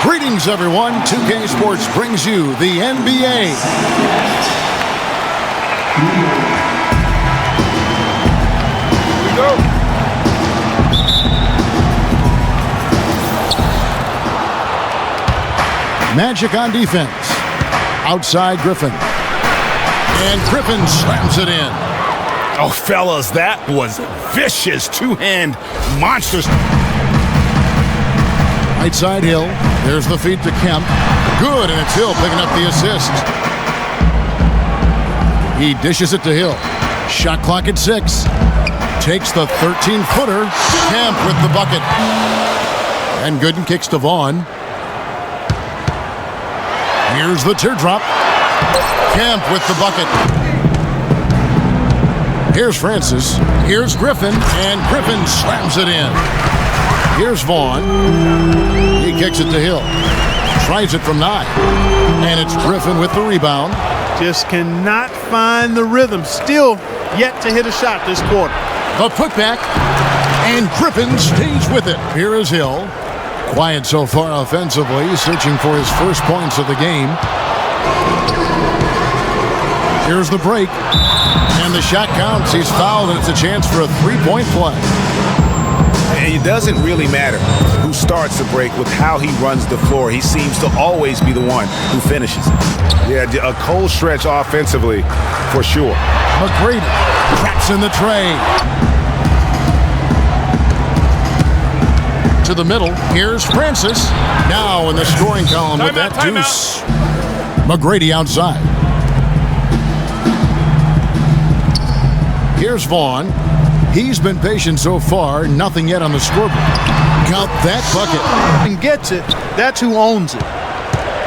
Greetings, everyone. 2K Sports brings you the NBA. Here we go. Magic on defense. Outside Griffin. And Griffin slams it in. Oh, fellas, that was vicious. Two-hand monsters. Right side Hill. There's the feed to Kemp. Good, and it's Hill picking up the assist. He dishes it to Hill. Shot clock at 6. Takes the 13-footer. Kemp with the bucket. And Gooden kicks to Vaughn. Here's the teardrop. Kemp with the bucket. Here's Francis. Here's Griffin. And Griffin slams it in. Here's Vaughn. He kicks it to Hill. Tries it from 9. And it's Griffin with the rebound. Just cannot find the rhythm. Still yet to hit a shot this quarter. The putback. And Griffin stays with it. Here is Hill. Quiet so far offensively, searching for his first points of the game. Here's the break. And the shot counts. He's fouled, and it's a chance for a three-point play. And it doesn't really matter who starts the break with how he runs the floor. He seems to always be the one who finishes it. Yeah, a cold stretch offensively for sure. McGrady traps in the tray. To the middle. Here's Francis. Now in the scoring column with that deuce. McGrady outside. Here's Vaughn. He's been patient so far. Nothing yet on the scoreboard. Count that bucket. And gets it. That's who owns it.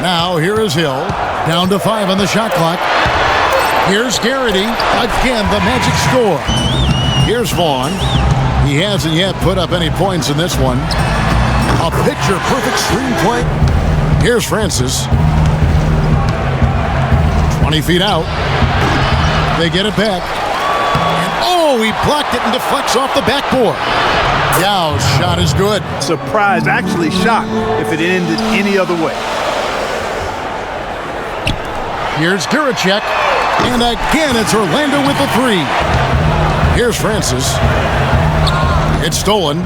Now here is Hill. Down to 5 on the shot clock. Here's Garrity. Again, the Magic score. Here's Vaughn. He hasn't yet put up any points in this one. A picture-perfect screenplay. Here's Francis. 20 feet out. They get it back. And oh, he blocked it and deflects off the backboard. Yao's shot is good. Surprised, actually shocked if it ended any other way. Here's Guracek. And again, it's Orlando with the 3. Here's Francis. It's stolen.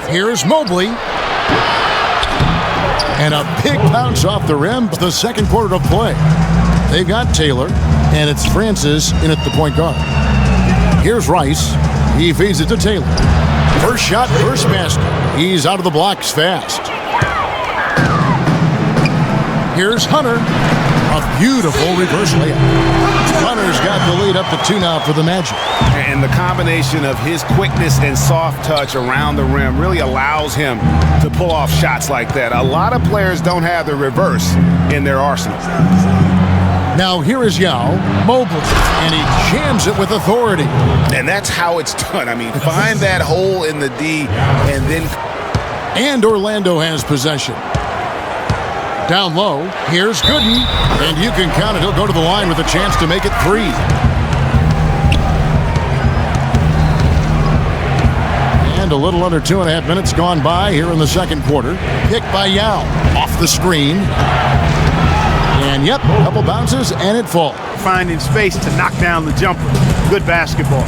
Here's Mobley. And a big bounce off the rim. The second quarter of play. They've got Taylor. And it's Francis in at the point guard. Here's Rice. He feeds it to Taylor. First shot, first basket. He's out of the blocks fast. Here's Hunter. A beautiful reverse layup. Hunter's got the lead up to 2 now for the Magic. And the combination of his quickness and soft touch around the rim really allows him to pull off shots like that. A lot of players don't have the reverse in their arsenal. Now here is Yao, Mobley, and he jams it with authority. And that's how it's done. I mean, find that hole in the D and then... And Orlando has possession. Down low, here's Gooden, and you can count it. He'll go to the line with a chance to make it 3. And a little under 2.5 minutes gone by here in the second quarter. Picked by Yao, off the screen. And yep, a couple bounces, and it falls. Finding space to knock down the jumper. Good basketball.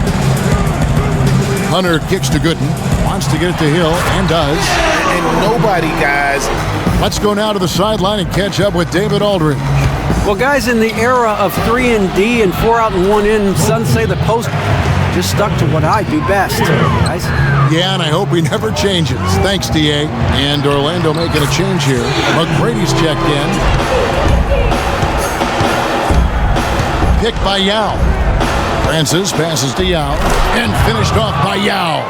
Hunter kicks to Gooden, wants to get it to Hill, and does. And nobody, guys. Let's go now to the sideline and catch up with David Aldridge. Well, guys, in the era of 3 and D and 4 out and 1 in, some say the post just stuck to what I do best, guys. Yeah, and I hope he never changes. Thanks, D.A. And Orlando making a change here. McGrady's checked in. Picked by Yao. Francis passes to Yao. And finished off by Yao.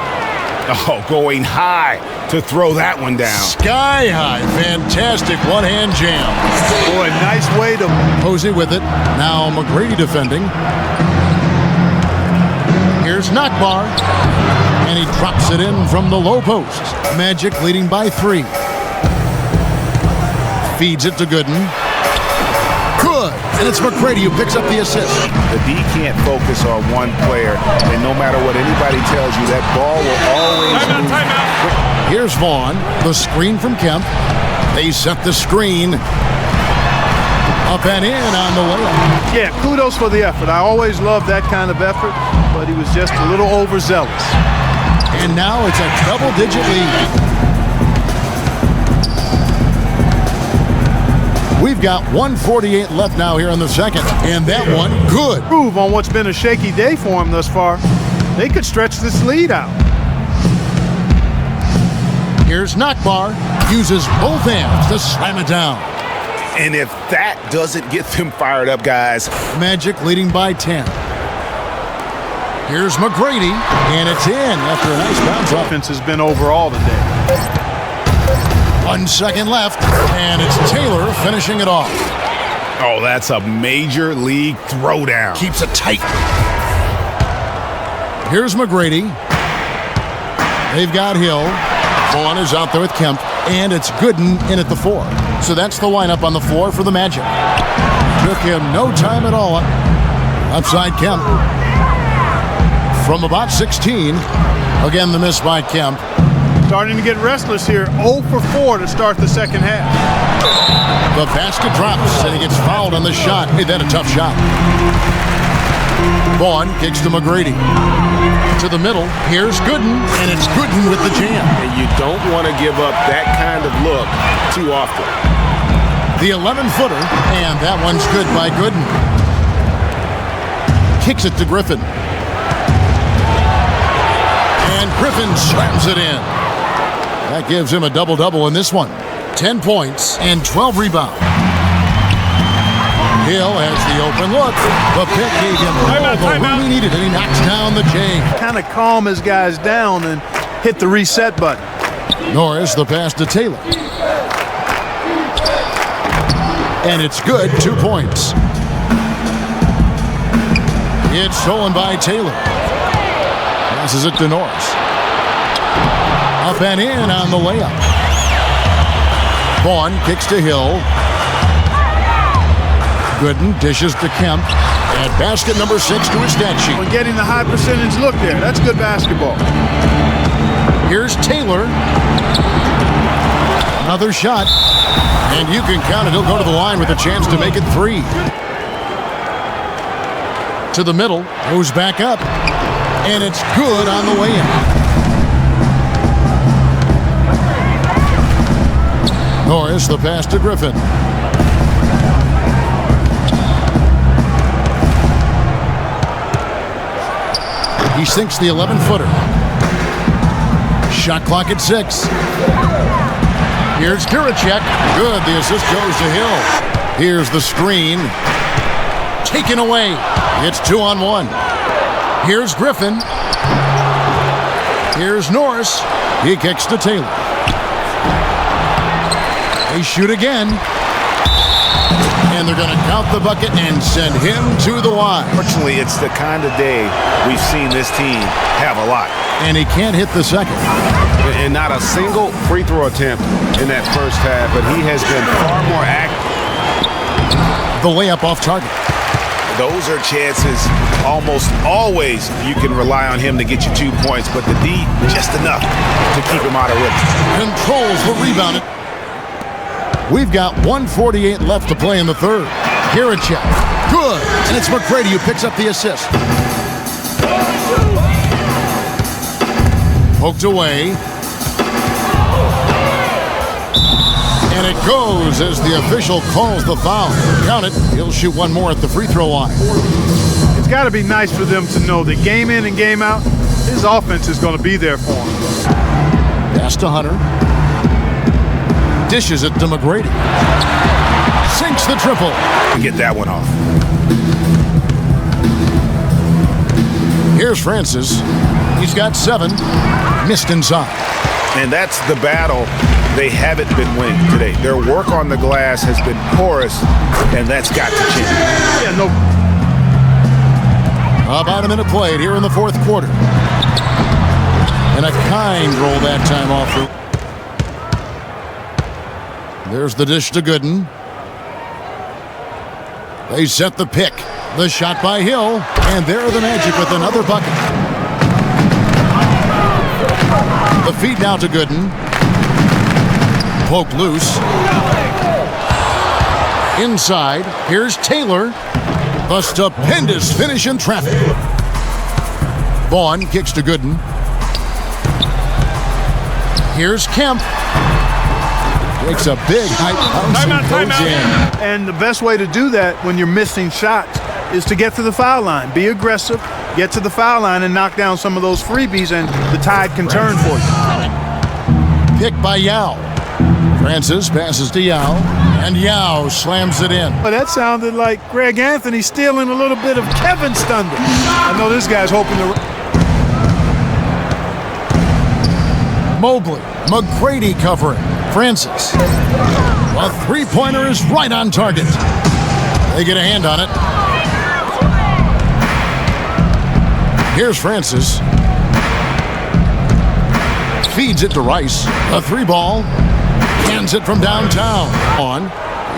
Oh, going high to throw that one down. Sky high. Fantastic one-hand jam. Boy, nice way to... Posey with it. Now McGrady defending. Here's Nakbar. And he drops it in from the low post. Magic leading by 3. Feeds it to Gooden. Good. and it's McGrady who picks up the assist. The D can't focus on one player, and no matter what anybody tells you, that ball will always move. Here's Vaughn, the screen from Kemp. They set the screen. Up and in on the layup. Yeah, kudos for the effort. I always love that kind of effort, but he was just a little overzealous. And now it's a double-digit lead. We've got 1:48 left now here in the second, and that one good. Prove on what's been a shaky day for him thus far. They could stretch this lead out. Here's Nakbar, uses both hands to slam it down. And if that doesn't get them fired up, guys. Magic leading by 10. Here's McGrady, and it's in after a nice bounce off. Offense has been overall today. 1 second left, and it's Taylor finishing it off. Oh, that's a major league throwdown. Keeps it tight. Here's McGrady. They've got Hill. Vaughn is out there with Kemp, and it's Gooden in at the 4. So that's the lineup on the floor for the Magic. Took him no time at all. Outside Kemp. From about 16. Again, the miss by Kemp. Starting to get restless here. 0 for 4 to start the second half. The basket drops, and he gets fouled on the shot. Made that a tough shot. Vaughn kicks to McGrady. To the middle. Here's Gooden, and it's Gooden with the jam. And you don't want to give up that kind of look too often. The 11-footer, and that one's good by Gooden. Kicks it to Griffin. And Griffin slams it in. That gives him a double-double in this one. 10 points and 12 rebounds. Hill has the open look. The pick gave him all the room he needed, and he knocks down the J. Kind of calm his guys down and hit the reset button. Norris the pass to Taylor. And it's good, 2 points. It's stolen by Taylor. Passes it to Norris. Up and in on the layup. Vaughn kicks to Hill. Gooden dishes to Kemp. And basket number 6 to his stat sheet. When getting the high percentage look there, that's good basketball. Here's Taylor. Another shot. And you can count it. He'll go to the line with a chance to make it 3. To the middle. Goes back up. And it's good on the way in. Norris the pass to Griffin. He sinks the 11-footer. Shot clock at 6. Here's Giricek. Good. The assist goes to Hill. Here's the screen. Taken away. It's 2-on-1. Here's Griffin. Here's Norris. He kicks to Taylor. They shoot again. And they're going to count the bucket and send him to the line. Fortunately, it's the kind of day we've seen this team have a lot. And he can't hit the second. And not a single free throw attempt in that first half, but he has been far more active. The layup off target. Those are chances almost always you can rely on him to get you 2 points, but the D just enough to keep him out of rhythm. Controls the rebound. We've got 1:48 left to play in the third. Giricek. Good. And it's McGrady who picks up the assist. Poked away. And it goes as the official calls the foul. Count it. He'll shoot one more at the free throw line. It's got to be nice for them to know that game in and game out, his offense is going to be there for him. Pass to Hunter. Dishes it to McGrady. Sinks the triple. Get that one off. Here's Francis. He's got 7. Missed inside. And that's the battle they haven't been winning today. Their work on the glass has been porous, and that's got to change. Yeah, no. About a minute played here in the fourth quarter. And a kind roll that time off. There's the dish to Gooden. They set the pick. The shot by Hill. And there are the Magic with another bucket. The feed now to Gooden. Poke loose. Inside. Here's Taylor. The stupendous finish in traffic. Vaughn kicks to Gooden. Here's Kemp. Takes a big height bounce and goes in. And the best way to do that when you're missing shots is to get to the foul line. Be aggressive, get to the foul line, and knock down some of those freebies, and the tide can turn for you. Pick by Yao. Francis passes to Yao, and Yao slams it in. Well, that sounded like Greg Anthony stealing a little bit of Kevin's thunder. I know this guy's hoping to... Mobley, McGrady covering. Francis. A three-pointer is right on target. They get a hand on it. Here's Francis. Feeds it to Rice. A three ball. Cans it from downtown.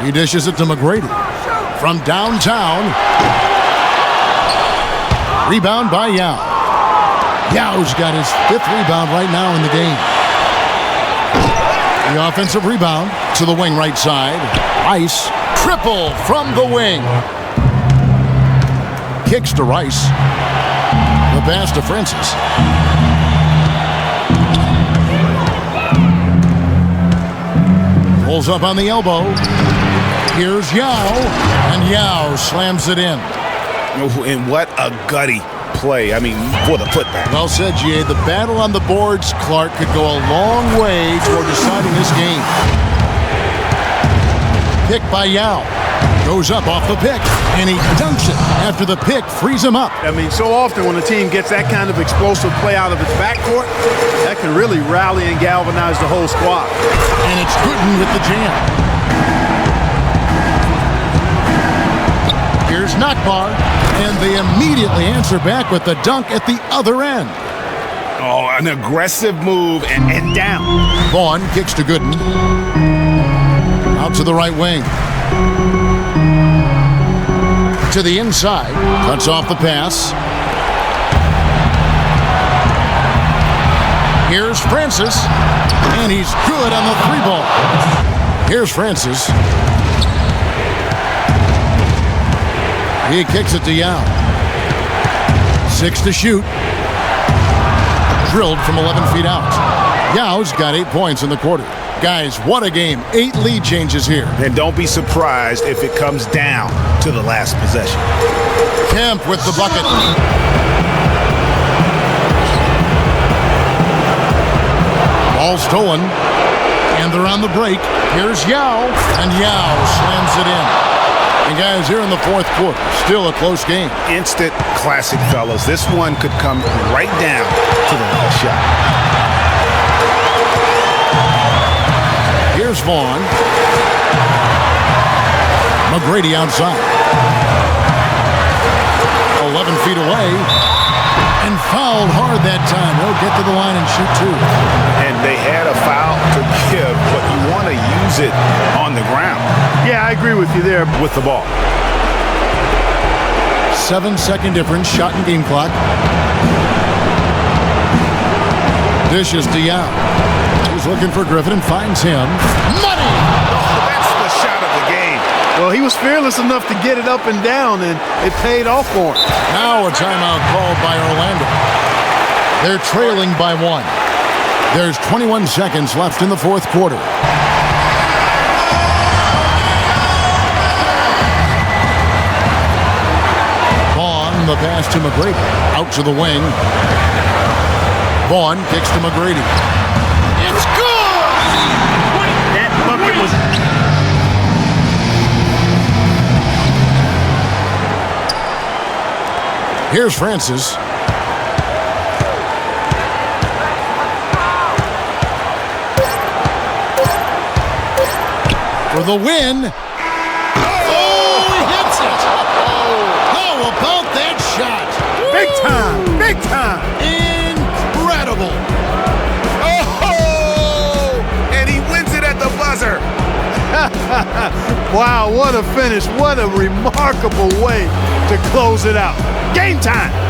He dishes it to McGrady. From downtown. Rebound by Yao. Yao's got his 5th rebound right now in the game. The offensive rebound to the wing right side. Rice, triple from the wing. Kicks to Rice. The pass to Francis. Pulls up on the elbow. Here's Yao, and Yao slams it in. And what a gutty play. I mean, for the putback. Well said, G.A. The battle on the boards, Clark, could go a long way toward deciding this game. Pick by Yao. Goes up off the pick, and he dunks it after the pick frees him up. I mean, so often when a team gets that kind of explosive play out of its backcourt, that can really rally and galvanize the whole squad. And it's Gooden with the jam. Here's Nakbar, and they immediately answer back with the dunk at the other end. Oh, an aggressive move and down. Vaughn kicks to Gooden. Out to the right wing. To the inside. Cuts off the pass. Here's Francis. And he's good on the three ball. Here's Francis. He kicks it to Yao. 6 to shoot. Drilled from 11 feet out. Yao's got 8 points in the quarter. Guys, what a game. 8 lead changes here. And don't be surprised if it comes down to the last possession. Kemp with the bucket. Ball stolen. And they're on the break. Here's Yao. And Yao slams it in. And guys, here in the fourth quarter, still a close game. Instant classic, fellas. This one could come right down to the last shot. Here's Vaughn. McGrady outside. 11 feet away. And fouled hard that time. He'll get to the line and shoot two. And they had a foul to give, but you want to use it on the ground. Yeah, I agree with you there. With the ball. 7-second difference, shot and game clock. Dishes to Yao. He's looking for Griffin and finds him. Money! That's the shot of the game. Well, he was fearless enough to get it up and down, and it paid off for him. Now a timeout called by Orlando. They're trailing by 1. There's 21 seconds left in the fourth quarter. Vaughn, the pass to McGrady. Out to the wing. Vaughn kicks to McGrady. It's good! That bucket was... Here's Francis. For the win. Oh, he hits it. How about that shot? Big time, big time. Incredible. Oh, and he wins it at the buzzer. Wow, what a finish. What a remarkable way to close it out. Game time.